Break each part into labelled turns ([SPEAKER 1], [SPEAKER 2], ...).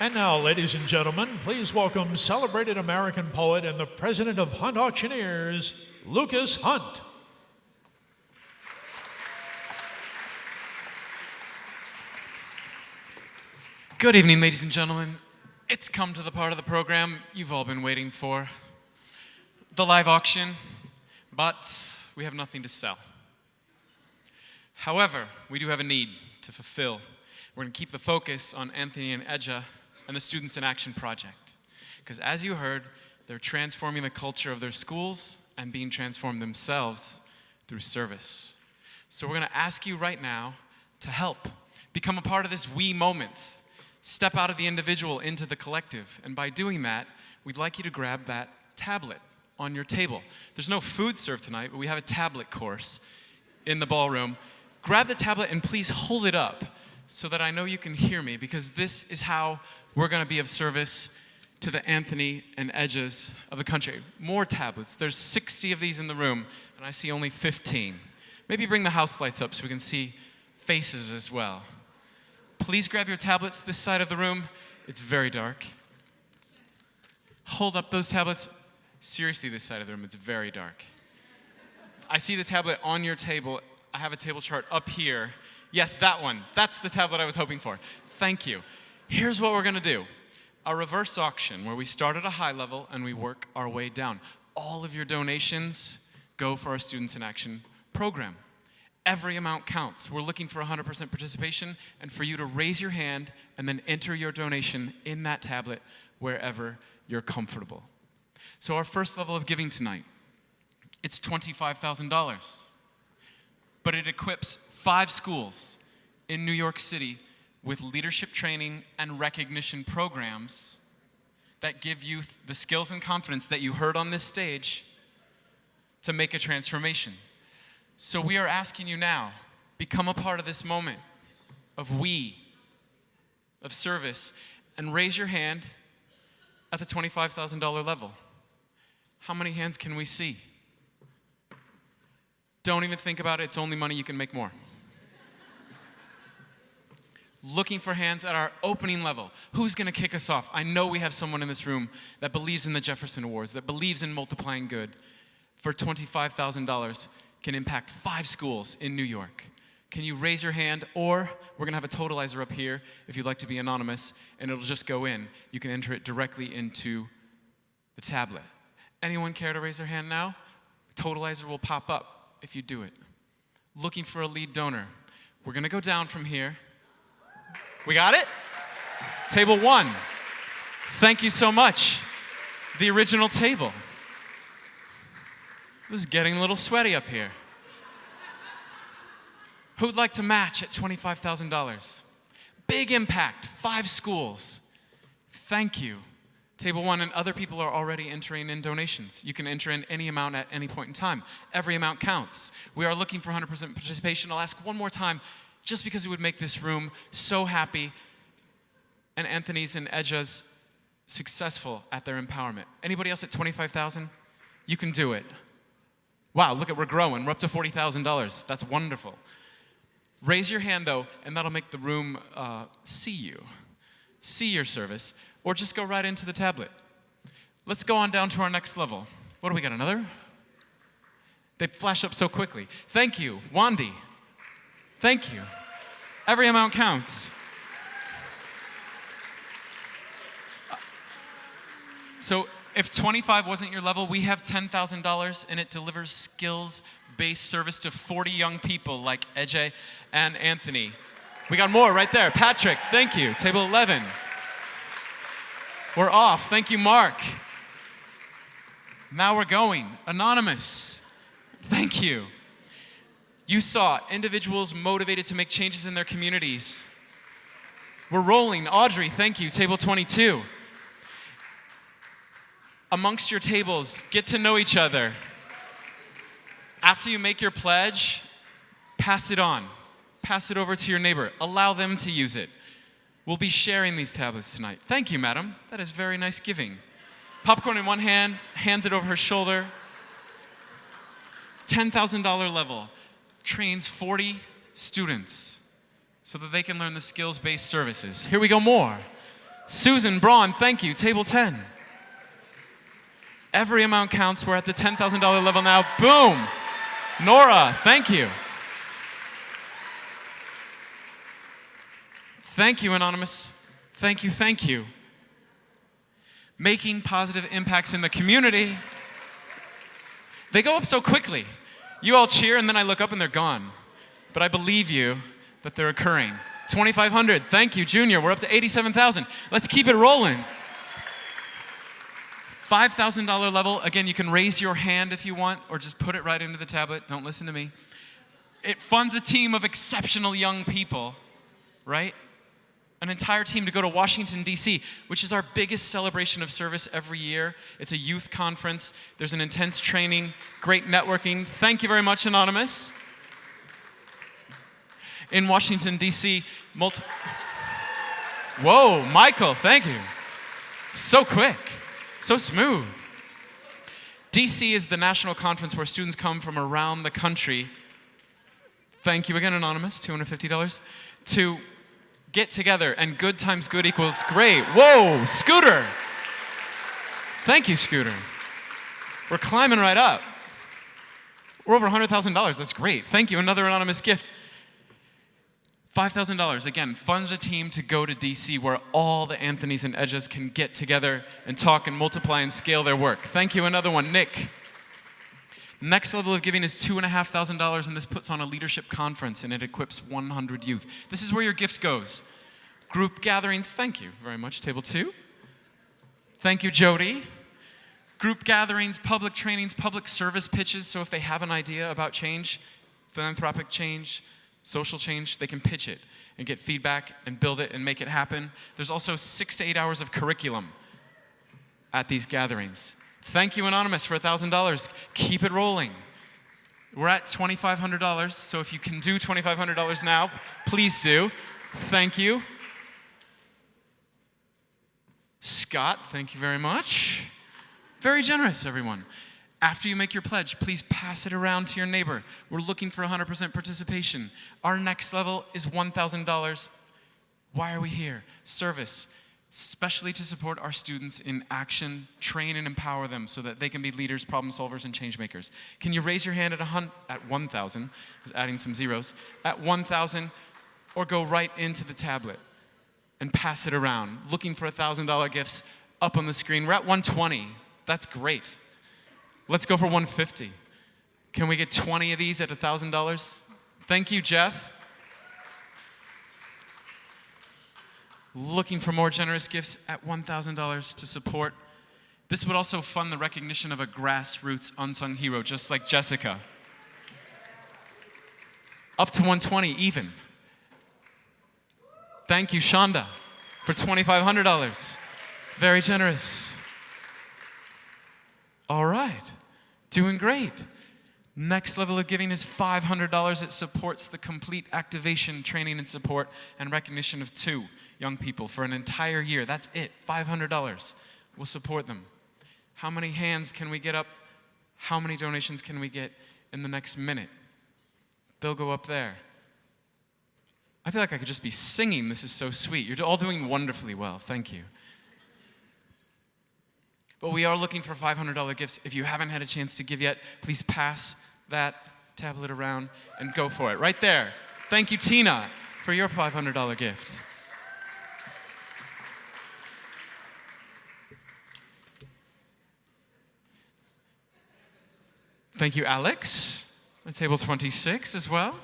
[SPEAKER 1] And now, ladies and gentlemen, please welcome celebrated American poet and the president of Hunt Auctioneers, Lucas Hunt.
[SPEAKER 2] Good evening, ladies and gentlemen. It's come to the part of the program you've all been waiting for. The live auction, but we have nothing to sell. However, we do have a need to fulfill. We're going to keep the focus on Anthony and Edja and the Students in Action Project. Because as you heard, they're transforming the culture of their schools and being transformed themselves through service. So we're going to ask you right now to help. Become a part of this we moment. Step out of the individual into the collective. And by doing that, we'd like you to grab that tablet on your table. There's no food served tonight, but we have a tablet course in the ballroom. Grab the tablet and please hold it up so that I know you can hear me, because this is how we're going to be of service to the Anthony and Edges of the country. More tablets. There's 60 of these in the room, and I see only 15. Maybe bring the house lights up so we can see faces as well. Please grab your tablets this side of the room. It's very dark. Hold up those tablets. Seriously, this side of the room, it's very dark. I see the tablet on your table. I have a table chart up here. Yes, that one. That's the tablet I was hoping for. Thank you. Here's what we're going to do. A reverse auction where we start at a high level and we work our way down. All of your donations go for our Students in Action program. Every amount counts. We're looking for 100% participation and for you to raise your hand and then enter your donation in that tablet wherever you're comfortable. So our first level of giving tonight, it's $25,000. But it equips 5 schools in New York City with leadership training and recognition programs that give youth the skills and confidence that you heard on this stage to make a transformation. So we are asking you now, become a part of this moment of service, and raise your hand at the $25,000 level. How many hands can we see? Don't even think about it. It's only money. You can make more. Looking for hands at our opening level. Who's going to kick us off? I know we have someone in this room that believes in the Jefferson Awards, that believes in multiplying good. For $25,000 can impact 5 schools in New York. Can you raise your hand? Or we're going to have a totalizer up here if you'd like to be anonymous, and it'll just go in. You can enter it directly into the tablet. Anyone care to raise their hand now? The totalizer will pop up if you do it. Looking for a lead donor. We're going to go down from here. We got it? Table 1. Thank you so much. The original table. It was getting a little sweaty up here. Who'd like to match at $25,000? Big impact, 5 schools. Thank you. Table 1, and other people are already entering in donations. You can enter in any amount at any point in time. Every amount counts. We are looking for 100% participation. I'll ask one more time, just because it would make this room so happy, and Anthony's and Edja's successful at their empowerment. Anybody else at $25,000? You can do it. Wow, look at, we're growing. We're up to $40,000. That's wonderful. Raise your hand, though, and that'll make the room see you, see your service, or just go right into the tablet. Let's go on down to our next level. What do we got, another? They flash up so quickly. Thank you, Wandy. Thank you. Every amount counts. So if 25 wasn't your level, we have $10,000, and it delivers skills-based service to 40 young people like Edja and Anthony. We got more right there. Patrick, thank you. Table 11. We're off. Thank you, Mark. Now we're going. Anonymous. Thank you. You saw individuals motivated to make changes in their communities. We're rolling. Audrey, thank you. Table 22. Amongst your tables, get to know each other. After you make your pledge, pass it on. Pass it over to your neighbor. Allow them to use it. We'll be sharing these tablets tonight. Thank you, madam. That is very nice giving. Popcorn in one hand, hands it over her shoulder. $10,000 level. Trains 40 students so that they can learn the skills-based services. Here we go more. Susan Braun, thank you. Table 10. Every amount counts. We're at the $10,000 level now. Boom. Nora, thank you. Thank you, Anonymous. Thank you, thank you. Making positive impacts in the community. They go up so quickly. You all cheer, and then I look up and they're gone. But I believe you that they're occurring. 2,500, thank you, Junior. We're up to 87,000. Let's keep it rolling. $5,000 level. Again, you can raise your hand if you want, or just put it right into the tablet. Don't listen to me. It funds a team of exceptional young people, right? An entire team to go to Washington, D.C., which is our biggest celebration of service every year. It's a youth conference. There's an intense training, great networking. Thank you very much, Anonymous. In Washington, D.C., Whoa, Michael, thank you. So quick, so smooth. D.C. is the national conference where students come from around the country. Thank you again, Anonymous, $250, to get together, and good times good equals great. Whoa, Scooter. Thank you, Scooter. We're climbing right up. We're over $100,000, that's great. Thank you, another anonymous gift. $5,000, again, funds a team to go to DC where all the Anthonys and Edges can get together and talk and multiply and scale their work. Thank you, another one, Nick. Next level of giving is $2,500, and this puts on a leadership conference, and it equips 100 youth. This is where your gift goes. Group gatherings, thank you very much, table 2. Thank you, Jody. Group gatherings, public trainings, public service pitches, so if they have an idea about change, philanthropic change, social change, they can pitch it and get feedback and build it and make it happen. There's also 6 to 8 hours of curriculum at these gatherings. Thank you, Anonymous, for $1,000. Keep it rolling. We're at $2,500, so if you can do $2,500 now, please do. Thank you. Scott, thank you very much. Very generous, everyone. After you make your pledge, please pass it around to your neighbor. We're looking for 100% participation. Our next level is $1,000. Why are we here? Service, especially to support our students in action, train and empower them so that they can be leaders, problem solvers, and change makers. Can you raise your hand at 1,000? I was adding some zeros. At 1,000, or go right into the tablet and pass it around. Looking for $1,000 gifts up on the screen. We're at 120. That's great. Let's go for 150. Can we get 20 of these at $1,000? Thank you, Jeff. Looking for more generous gifts at $1,000 to support. This would also fund the recognition of a grassroots unsung hero, just like Jessica. Up to 120 even. Thank you, Shonda, for $2,500. Very generous. All right, doing great. Next level of giving is $500. It supports the complete activation, training, and support and recognition of 2 young people for an entire year. That's it, $500. We'll support them. How many hands can we get up? How many donations can we get in the next minute? They'll go up there. I feel like I could just be singing. This is so sweet. You're all doing wonderfully well. Thank you. But we are looking for $500 gifts. If you haven't had a chance to give yet, please pass that tablet around and go for it. Right there. Thank you, Tina, for your $500 gift. Thank you, Alex. On table 26 as well.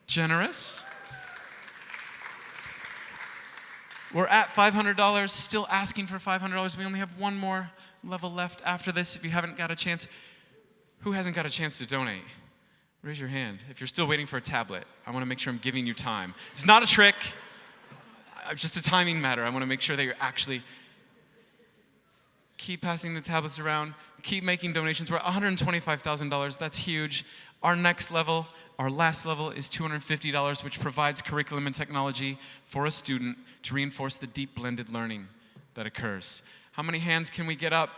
[SPEAKER 2] Generous. We're at $500, still asking for $500. We only have one more level left after this. If you haven't got a chance, who hasn't got a chance to donate? Raise your hand. If you're still waiting for a tablet, I want to make sure I'm giving you time. It's not a trick, just a timing matter. I want to make sure that you're actually keep passing the tablets around, keep making donations. We're at $125,000. That's huge. Our next level, our last level, is $250, which provides curriculum and technology for a student to reinforce the deep blended learning that occurs. How many hands can we get up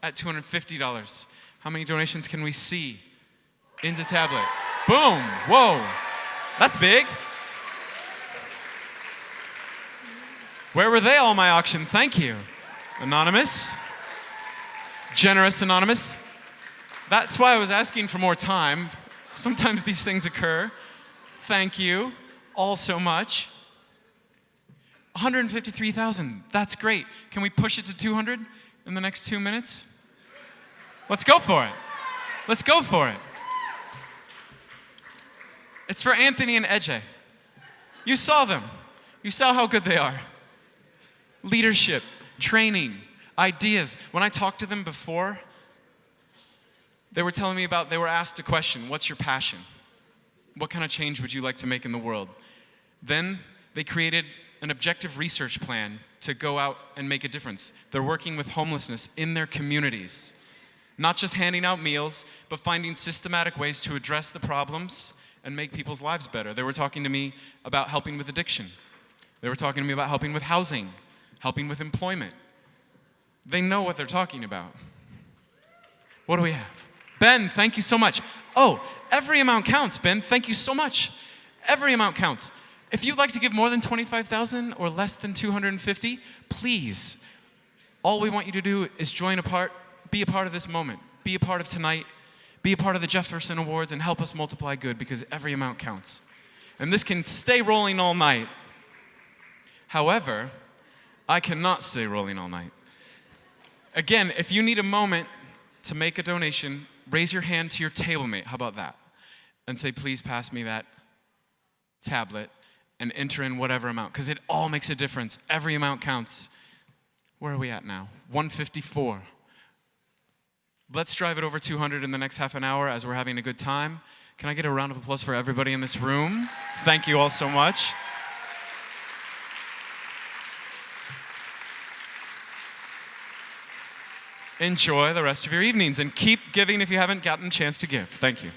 [SPEAKER 2] at $250? How many donations can we see into tablet? Boom, whoa, that's big. Where were they all my auction? Thank you. Anonymous. Generous Anonymous. That's why I was asking for more time. Sometimes these things occur. Thank you all so much. 153,000. That's great. Can we push it to 200 in the next 2 minutes? Let's go for it. Let's go for it. It's for Anthony and Eje. You saw them. You saw how good they are. Leadership, training, ideas. When I talked to them before, they were telling me they were asked a question, what's your passion? What kind of change would you like to make in the world? Then they created an objective research plan to go out and make a difference. They're working with homelessness in their communities. Not just handing out meals, but finding systematic ways to address the problems and make people's lives better. They were talking to me about helping with addiction. They were talking to me about helping with housing, helping with employment. They know what they're talking about. What do we have? Ben, thank you so much. Oh, every amount counts, Ben. Thank you so much. Every amount counts. If you'd like to give more than 25,000 or less than 250, please. All we want you to do is be a part of this moment, be a part of tonight, be a part of the Jefferson Awards, and help us multiply good, because every amount counts. And this can stay rolling all night. However, I cannot stay rolling all night. Again, if you need a moment to make a donation, raise your hand to your table mate. How about that? And say, please pass me that tablet, and enter in whatever amount, because it all makes a difference. Every amount counts. Where are we at now? 154. Let's drive it over 200 in the next half an hour as we're having a good time. Can I get a round of applause for everybody in this room? Thank you all so much. Enjoy the rest of your evenings, and keep giving if you haven't gotten a chance to give. Thank you.